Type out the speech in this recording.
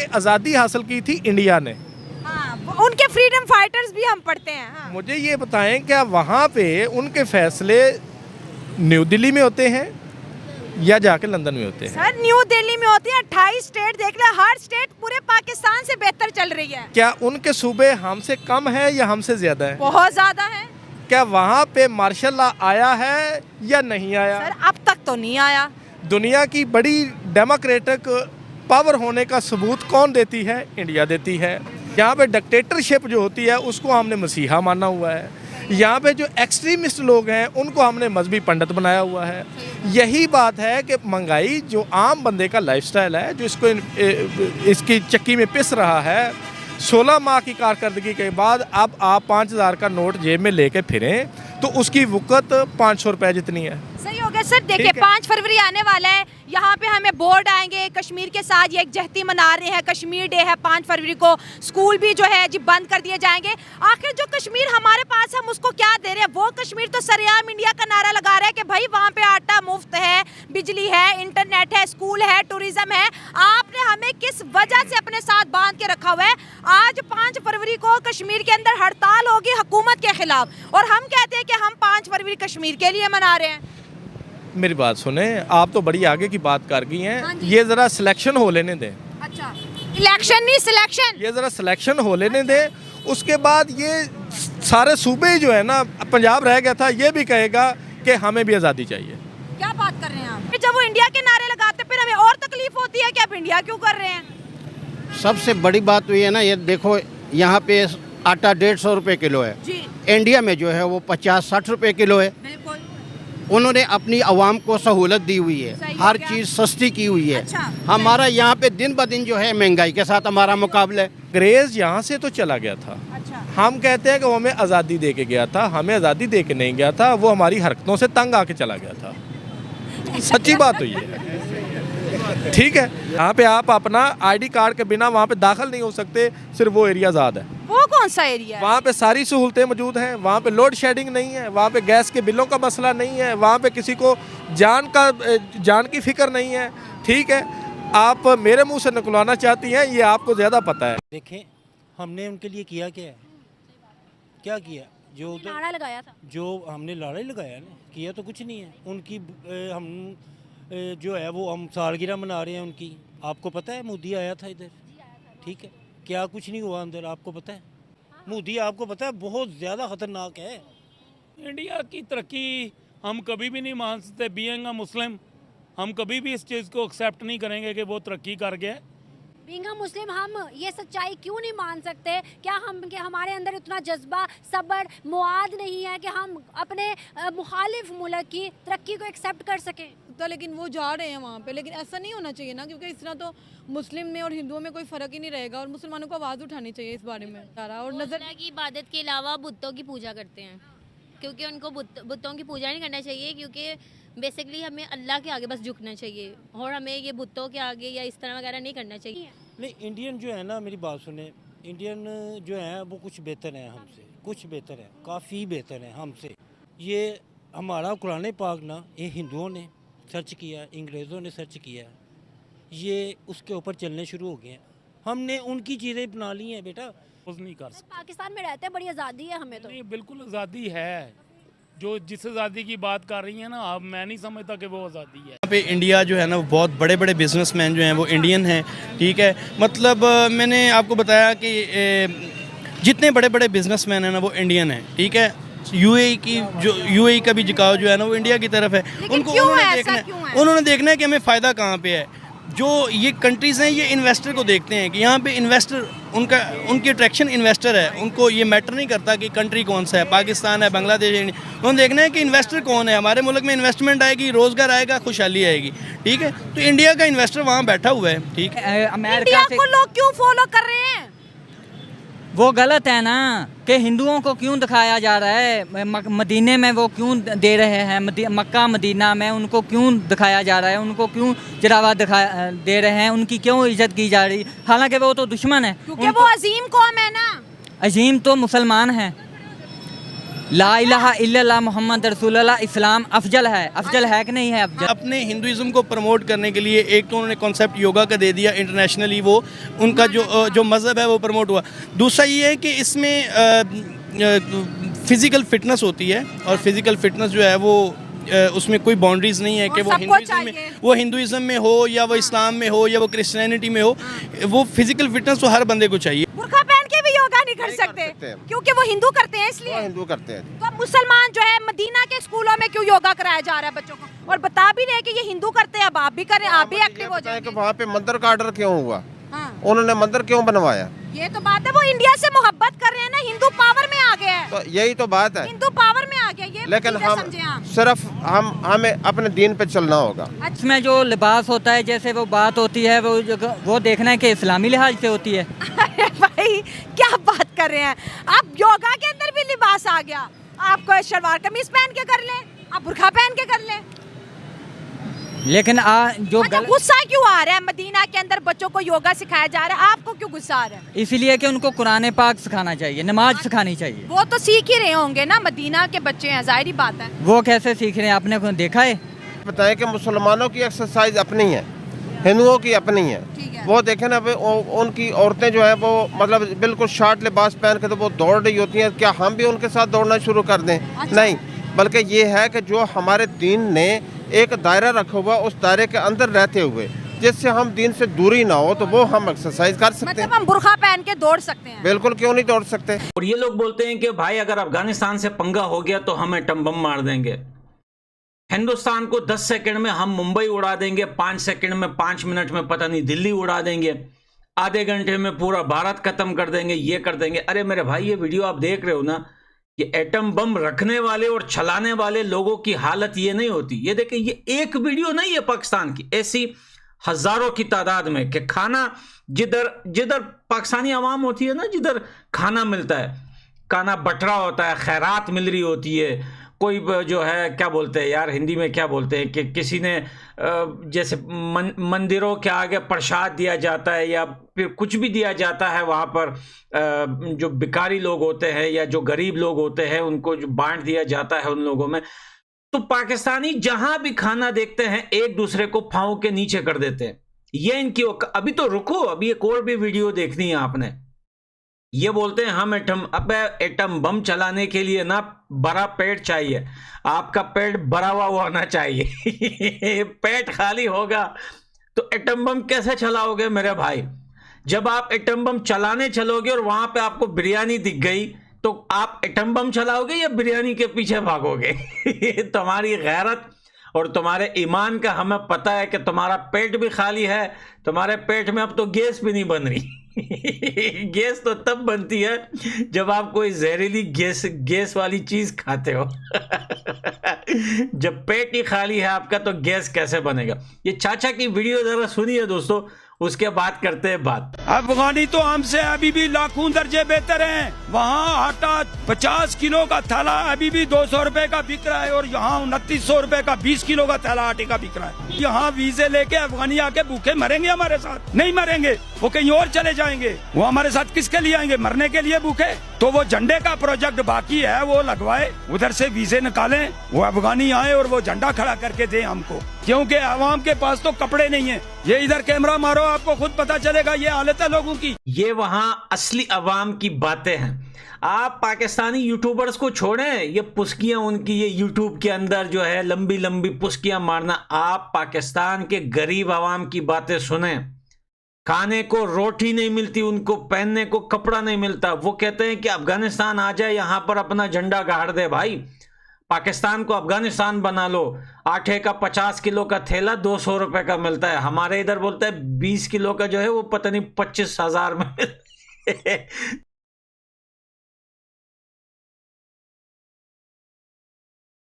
कि आज़ादी हासिल की थी इंडिया ने। हाँ, उनके फ्रीडम फाइटर्स भी हम पढ़ते हैं। हाँ। मुझे ये बताएं क्या वहाँ पे उनके फैसले न्यू दिल्ली में होते हैं या जाके लंदन में होते हैं? सर न्यू दिल्ली में होती है। 28 स्टेट देख ले, हर स्टेट पूरे पाकिस्तान से बेहतर चल रही है। क्या उनके सूबे हमसे कम है या हमसे ज्यादा है? बहुत ज्यादा है। क्या वहाँ पे मार्शल लॉ आया है या नहीं आया? सर अब तक तो नहीं आया। दुनिया की बड़ी डेमोक्रेटिक पावर होने का सबूत कौन देती है? इंडिया देती है। यहाँ पे डिक्टेटरशिप जो होती है उसको हमने मसीहा माना हुआ है। यहाँ पे जो एक्सट्रीमिस्ट लोग हैं उनको हमने मजहबी पंडित बनाया हुआ है। यही बात है कि महंगाई जो आम बंदे का लाइफस्टाइल है, जो इसको इसकी चक्की में पिस रहा है, 16 माह की कारकर्दगी के बाद अब आप 5,000 का नोट जेब में लेके फिरें तो उसकी वक़्त 500 रुपये जितनी है। सही हो गया सर। देखिए 5 फरवरी आने वाला है, यहाँ पे हमें बोर्ड आएंगे कश्मीर के साथ, ये यकजहती मना रहे हैं, कश्मीर डे है 5 फरवरी को, स्कूल भी जो है जी बंद कर दिए जाएंगे। आखिर जो कश्मीर हमारे पास है हम उसको क्या दे रहे हैं? वो कश्मीर तो सरेआम इंडिया का नारा लगा रहा है कि भाई वहाँ पे आटा मुफ्त है, बिजली है, इंटरनेट है, स्कूल है, टूरिज्म है। आपने हमें किस वजह से अपने साथ बांध के रखा हुआ है? आज 5 फरवरी को कश्मीर के अंदर हड़ताल होगी हुकूमत के खिलाफ, और हम कहते हैं कि हम 5 फरवरी कश्मीर के लिए मना रहे हैं। मेरी बात सुने, आप तो बड़ी आगे की बात कर गई हैं। हाँ ये ज़रा सिलेक्शन हो लेने दें। अच्छा, इलेक्शन नहीं सिलेक्शन। ये ज़रा सिलेक्शन हो लेने दें, उसके बाद ये सारे सूबे जो है ना, पंजाब रह गया था, ये भी कहेगा कि हमें भी आज़ादी चाहिए। क्या बात कर रहे हैं आप? जब वो इंडिया के नारे लगाते फिर हमें और तकलीफ होती है कि आप इंडिया क्यों कर रहे हैं? सबसे बड़ी बात तो ये ना, ये देखो यहाँ पे आटा 150 रुपये किलो है जी। इंडिया में जो है वो 50-60 रुपये किलो है। बिल्कुल। उन्होंने अपनी आवाम को सहूलत दी हुई है, सही हर क्या? चीज़ सस्ती की हुई है। अच्छा, हमारा यहाँ पे दिन ब दिन जो है महंगाई के साथ हमारा मुकाबला है। अंग्रेज़ यहाँ से तो चला गया था। अच्छा। हम कहते हैं कि वो हमें आज़ादी दे के गया था, हमें आज़ादी दे के नहीं गया था, वो हमारी हरकतों से तंग आके चला गया था। सच्ची बात तो ये है। ठीक है, यहाँ पे आप अपना आईडी कार्ड के बिना वहाँ पे दाखिल नहीं हो सकते, सिर्फ वो एरिया आज़ाद है। वो कौन सा एरिया है? वहाँ पे सारी सहूलतें मौजूद हैं, वहाँ पे लोड शेडिंग नहीं है, वहाँ पे गैस के बिलों का मसला नहीं है, वहाँ पे किसी को जान की फिक्र नहीं है। ठीक है, आप मेरे मुंह से निकलवाना चाहती हैं, ये आपको ज़्यादा पता है। देखें हमने उनके लिए किया क्या है, क्या किया? जो नारा लगाया था, जो हमने नारा ही लगाया ना, किया तो कुछ नहीं है। उनकी हम जो है वो हम सालगिरह मना रहे हैं उनकी। आपको पता है मोदी आया था इधर, ठीक है, क्या कुछ नहीं हुआ अंदर, आपको पता है? मोदी आपको पता है बहुत ज़्यादा ख़तरनाक है। इंडिया की तरक्की हम कभी भी नहीं मान सकते। बीइंग अ मुस्लिम हम कभी भी इस चीज़ को एक्सेप्ट नहीं करेंगे कि वो तरक्की कर गया। बीइंग अ मुस्लिम हम ये सच्चाई क्यों नहीं मान सकते? क्या हमारे अंदर इतना जज्बा, सब्र, मुआद नहीं है कि हम अपने मुखालिफ मुल्क की तरक्की को एक्सेप्ट कर सकें? लेकिन वो जा रहे हैं वहाँ पे, लेकिन ऐसा नहीं होना चाहिए ना, क्योंकि इस तरह तो मुस्लिम में और हिंदुओं में कोई फ़र्क ही नहीं रहेगा, और मुसलमानों को आवाज़ उठानी चाहिए इस बारे में सारा। और नजर की इबादत के अलावा बुतों की पूजा करते हैं, क्योंकि उनको बुतों की पूजा नहीं करना चाहिए, क्योंकि बेसिकली हमें अल्लाह के आगे बस झुकना चाहिए, और हमें ये बुतों के आगे या इस तरह वगैरह नहीं करना चाहिए। नहीं, इंडियन जो है ना, मेरी बात सुने, इंडियन जो है वो कुछ बेहतर है हमसे, कुछ बेहतर है, काफ़ी बेहतर है हमसे। ये हमारा कुरान पाक ना, ये हिंदुओं ने सर्च किया, अंग्रेज़ों ने सर्च किया, ये उसके ऊपर चलने शुरू हो गए हैं। हमने उनकी चीज़ें अपना ली हैं बेटा। कुछ नहीं कर सकते। पाकिस्तान में रहते हैं, बड़ी आज़ादी है हमें तो। नहीं, बिल्कुल आज़ादी है। जो जिस आज़ादी की बात कर रही है ना आप, मैं नहीं समझता कि वो आज़ादी है। यहाँ पे इंडिया जो है ना, वो बहुत बड़े बड़े बिजनेसमैन जो हैं वो इंडियन हैं। ठीक है, मतलब मैंने आपको बताया कि जितने बड़े बड़े बिजनेसमैन हैं ना वो इंडियन हैं। ठीक है, यूएई की जो यूएई का भी झुकाव जो है ना वो इंडिया की तरफ है। उनको उन्होंने देखना है कि हमें फ़ायदा कहाँ पे है। जो ये कंट्रीज़ हैं ये इन्वेस्टर को देखते हैं कि यहाँ पे इन्वेस्टर उनकी अट्रैक्शन इन्वेस्टर है। उनको ये मैटर नहीं करता कि कंट्री कौन सा है, पाकिस्तान है, बांग्लादेश है। उन्होंने देखना है कि इन्वेस्टर कौन है, हमारे मुल्क में इन्वेस्टमेंट आएगी, रोज़गार आएगा, खुशहाली आएगी। ठीक है, तो इंडिया का इन्वेस्टर वहाँ बैठा हुआ है। ठीक है, इंडिया को लोग क्यों फॉलो कर रहे हैं? वो गलत है ना कि हिंदुओं को क्यों दिखाया जा रहा है, मदीने में वो क्यों दे रहे हैं, मक्का मदीना में उनको क्यों दिखाया जा रहा है, उनको क्यों चढ़ावा दे रहे हैं, उनकी क्यों इज्जत की जा रही, हालांकि वो तो दुश्मन है। क्योंकि वो अजीम कौम है ना। अजीम तो मुसलमान हैं, ला इलाहा इल्लल्लाह मोहम्मद रसूलुल्लाह इस्लाम अफजल है कि नहीं है अफजल। अपने हिंदुइज्म को प्रमोट करने के लिए एक तो उन्होंने कॉन्सेप्ट योगा का दे दिया, इंटरनेशनली वो उनका जो मज़हब है वो प्रमोट हुआ। दूसरा ये है कि इसमें फिज़िकल फिटनेस होती है, और फिज़िकल फिटनेस जो है वो उसमें कोई बाउंड्रीज नहीं है कि वो हिंदुइज्म में हो या वो इस्लाम में हो या वो क्रिश्चियनिटी में हो, वो फिजिकल फिटनेस तो हर बंदे को चाहिए। बुर्का पहन के भी योगा नहीं कर सकते क्योंकि वो हिंदू करते हैं, इसलिए हिंदू करते हैं। तो अब मुसलमान जो है मदीना के स्कूलों में क्यों योगा कराया जा रहा है बच्चों को, और बता भी रहे कि ये हिंदू करते हैं, अब आप भी करें, आप भी एक्टिव हो जाए। वहाँ पे मंदिर का ऑर्डर क्यों हुआ, उन्होंने मंदिर क्यों बनवाया? ये तो बात है, वो इंडिया से मोहब्बत कर रहे हैं ना, हिंदू पावर में आ गया है। तो यही तो बात है, हिंदू पावर में आ गया ये। लेकिन सिर्फ हमें अपने दीन पे चलना होगा। इसमें जो लिबास होता है, जैसे वो बात होती है, वो देखना है कि इस्लामी लिहाज से होती है। अरे भाई क्या बात कर रहे हैं आप, योगा के अंदर भी लिबास आ गया। आपको शलवार कमीज पहन के कर ले, आप बुर्का पहन के कर ले, लेकिन जो गुस्सा क्यों आ रहा है? मदीना के अंदर बच्चों को योगा सिखाया जा रहा है, आपको क्यों गुस्सा आ रहा है? इसलिए कि उनको कुरान पाक सिखाना चाहिए, नमाज सिखानी चाहिए। वो तो सीख ही रहे होंगे ना, मदीना के बच्चे हैं, जाहिर बात है। वो कैसे सीख रहे हैं, आपने को देखा है? बताएं कि मुसलमानों की एक्सरसाइज अपनी है, हिंदुओं की अपनी है। वो देखें ना, उनकी औरतें जो है वो मतलब बिल्कुल शॉर्ट लिबास पहन के तो वो दौड़ रही होती हैं। क्या हम भी उनके साथ दौड़ना शुरू कर दें? नहीं, बल्कि ये है कि जो हमारे दीन ने एक दायरा रखा हुआ, उस दायरे के अंदर रहते हुए जिससे हम दीन से दूरी ना हो, तो वो हम एक्सरसाइज कर सकते हैं। हम बुर्का पहन के दौड़ सकते हैं। बिल्कुल, क्यों नहीं दौड़ सकते। और ये लोग बोलते हैं कि भाई अगर अफगानिस्तान से पंगा हो गया तो हम एटम बम मार देंगे, हिंदुस्तान को 10 सेकंड में हम मुंबई उड़ा देंगे, 5 सेकंड में 5 मिनट में पता नहीं दिल्ली उड़ा देंगे, आधे घंटे में पूरा भारत खत्म कर देंगे, ये कर देंगे। अरे मेरे भाई, ये वीडियो आप देख रहे हो ना, ये एटम बम रखने वाले और चलाने वाले लोगों की हालत ये नहीं होती। ये देखिए, ये एक वीडियो नहीं है पाकिस्तान की, ऐसी हजारों की तादाद में कि खाना जिधर पाकिस्तानी आवाम होती है ना, जिधर खाना मिलता है, खाना बटरा होता है, खैरात मिल रही होती है, कोई जो है क्या बोलते हैं यार, हिंदी में क्या बोलते हैं कि किसी ने जैसे मंदिरों के आगे प्रसाद दिया जाता है या फिर कुछ भी दिया जाता है, वहाँ पर जो भिखारी लोग होते हैं या जो गरीब लोग होते हैं उनको जो बांट दिया जाता है उन लोगों में। तो पाकिस्तानी जहां भी खाना देखते हैं एक दूसरे को पांव के नीचे कर देते हैं। ये इनकी अभी तो रुको, अभी एक और भी वीडियो देखनी है आपने। ये बोलते हैं हम एटम बम चलाने के लिए ना बड़ा पेट चाहिए, आपका पेट भरा हुआ होना चाहिए। पेट खाली होगा तो एटम बम कैसे चलाओगे मेरे भाई? जब आप एटम बम चलाने चलोगे और वहां पे आपको बिरयानी दिख गई तो आप एटम बम चलाओगे या बिरयानी के पीछे भागोगे? तुम्हारी गैरत और तुम्हारे ईमान का हमें पता है कि तुम्हारा पेट भी खाली है, तुम्हारे पेट में अब तो गैस भी नहीं बन रही। गैस तो तब बनती है जब आप कोई जहरीली गैस वाली चीज खाते हो। जब पेट ही खाली है आपका तो गैस कैसे बनेगा? ये चाचा की वीडियो जरा सुनिए दोस्तों, उसके बाद करते हैं बात। अफगानी तो हमसे अभी भी लाखों दर्जे बेहतर हैं। वहाँ आटा 50 किलो का थैला अभी भी 200 रुपए का बिक रहा है और यहाँ 2900 रुपए का 20 किलो का थैला आटे का बिक रहा है। यहाँ वीजे लेके अफगानी आके भूखे मरेंगे हमारे साथ? नहीं मरेंगे, वो कहीं और चले जाएंगे। वो हमारे साथ किसके लिए आएंगे? मरने के लिए भूखे? तो वो झंडे का प्रोजेक्ट बाकी है, वो लगवाए, उधर से वीजे निकालें, वो अफगानी आए और वो झंडा खड़ा करके दे हमको, क्योंकि आवाम के पास तो कपड़े नहीं है। ये इधर कैमरा मारो, आपको खुद पता चलेगा ये हालत है लोगों की। ये वहां असली अवाम की बातें हैं। आप पाकिस्तानी यूट्यूबर्स को छोड़ें, ये पुस्कियां उनकी, ये यूट्यूब के अंदर जो है लंबी लंबी पुस्कियां मारना। आप पाकिस्तान के गरीब आवाम की बातें सुने। खाने को रोटी नहीं मिलती, उनको पहनने को कपड़ा नहीं मिलता। वो कहते हैं कि अफगानिस्तान आ जाए, यहां पर अपना झंडा गाड़ दे। भाई, पाकिस्तान को अफगानिस्तान बना लो। आटे का 50 किलो का थैला 200 रुपए का मिलता है, हमारे इधर बोलता है 20 किलो का जो है वो पता नहीं 25,000 में।